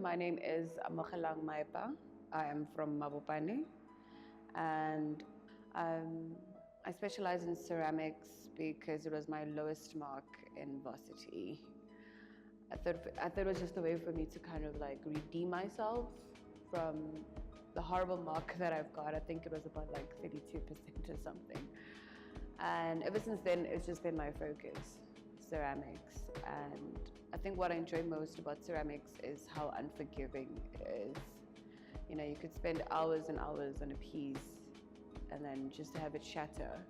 My name is Amogelang Maepa. I am from Mabopane, and I specialize in ceramics because it was my lowest mark in varsity. I thought it was just a way for me to kind of like redeem myself from the horrible mark that I've got. I think it was about like 32% or something. And ever since then, it's just been my focus, ceramics. And I think what I enjoy most about ceramics is how unforgiving it is. You know, you could spend hours and hours on a piece and then just to have it shatter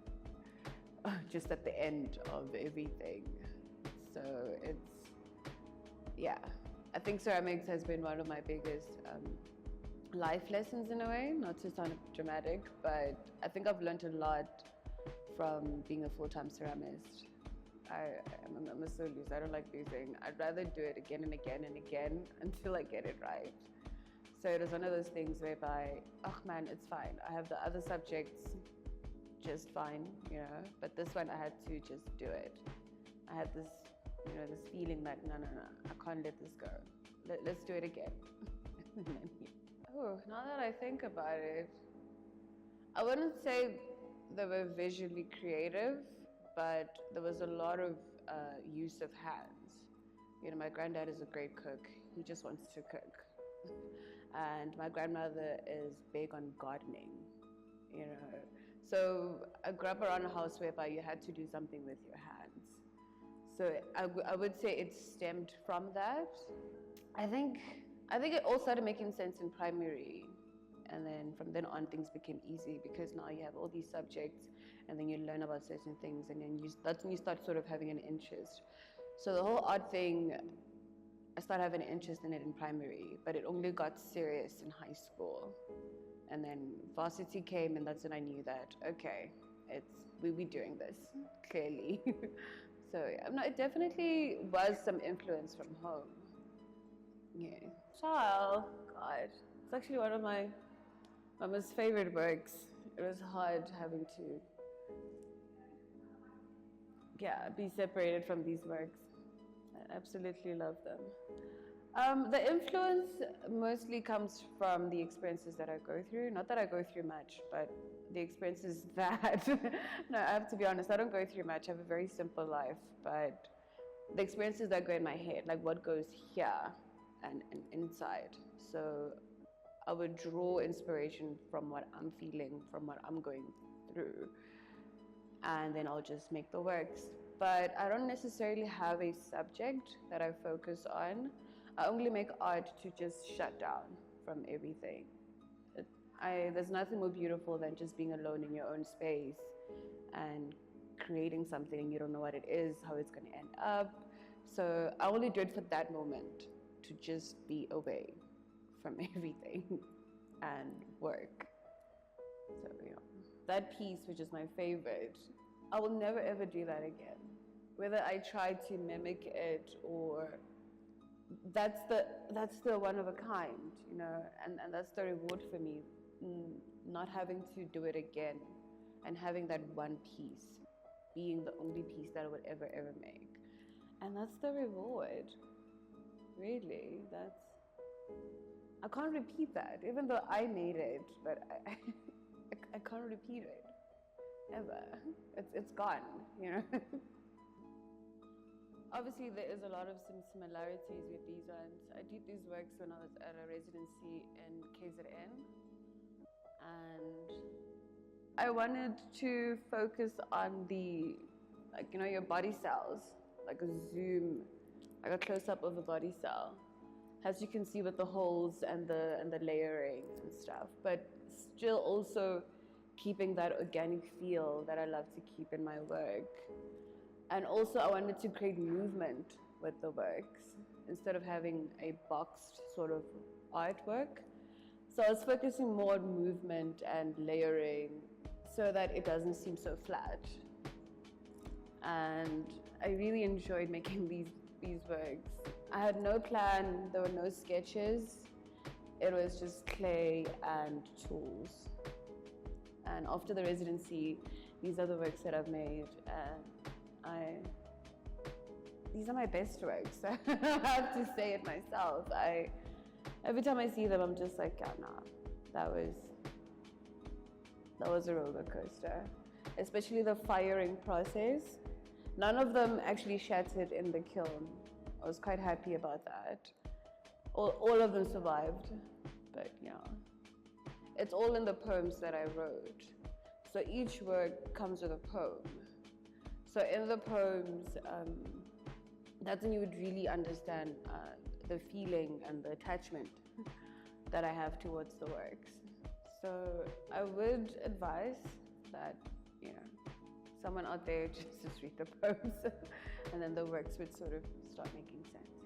just at the end of everything. So I think ceramics has been one of my biggest life lessons in a way, not to sound dramatic, but I think I've learned a lot from being a full-time ceramist. I'm a sore loser. I don't like losing. I'd rather do it again and again and again until I get it right. So it was one of those things whereby, oh man, it's fine. I have the other subjects just fine, you know, but this one I had to just do it. I had this, you know, this feeling that no, I can't let this go. Let's do it again. Oh, now that I think about it, I wouldn't say they were visually creative, but there was a lot of use of hands. You know, my granddad is a great cook. He just wants to cook. And my grandmother is big on gardening, you know. So I grew up around a house whereby you had to do something with your hands. So I would say it stemmed from that. I think it all started making sense in primary. And then from then on, things became easy because now you have all these subjects and then you learn about certain things and then that's when you start sort of having an interest. So the whole art thing, I started having an interest in it in primary, but it only got serious in high school. And then varsity came and that's when I knew that, okay, we're doing this, clearly. So it definitely was some influence from home. Yeah. Child, God, it's actually one of my most favorite works. It was hard having to, be separated from these works. I absolutely love them. The influence mostly comes from the experiences that I go through. Not that I go through much, but the experiences that, no, I have to be honest, I don't go through much. I have a very simple life, but the experiences that go in my head, like what goes here and inside. So I would draw inspiration from what I'm feeling, from what I'm going through, and then I'll just make the works. But I don't necessarily have a subject that I focus on. I only make art to just shut down from everything. There's nothing more beautiful than just being alone in your own space and creating something and you don't know what it is, how it's going to end up. So I only do it for that moment, to just be away from everything and work. So, you know, that piece, which is my favorite, I will never ever do that again. Whether I try to mimic it or that's the one of a kind, you know, and that's the reward for me, not having to do it again and having that one piece being the only piece that I would ever make. And that's the reward. Really, I can't repeat that, even though I made it, but I can't repeat it, ever. It's gone, you know? Obviously, there is a lot of some similarities with these ones. I did these works when I was at a residency in KZN, and I wanted to focus on your body cells, like a zoom, like a close-up of a body cell, as you can see with the holes and the layering and stuff, but still also keeping that organic feel that I love to keep in my work. And also I wanted to create movement with the works instead of having a boxed sort of artwork. So I was focusing more on movement and layering so that it doesn't seem so flat. And I really enjoyed making these works. I had no plan, there were no sketches. It was just clay and tools. And after the residency, these are the works that I've made. And these are my best works. I have to say it myself. I every time I see them, I'm just like, yeah, nah, that was a roller coaster. Especially the firing process. None of them actually shattered in the kiln. I was quite happy about that. All of them survived, but yeah. It's all in the poems that I wrote. So each work comes with a poem. So in the poems, that's when you would really understand the feeling and the attachment that I have towards the works. So I would advise that, someone out there just read the poems and then the works would sort of start making sense.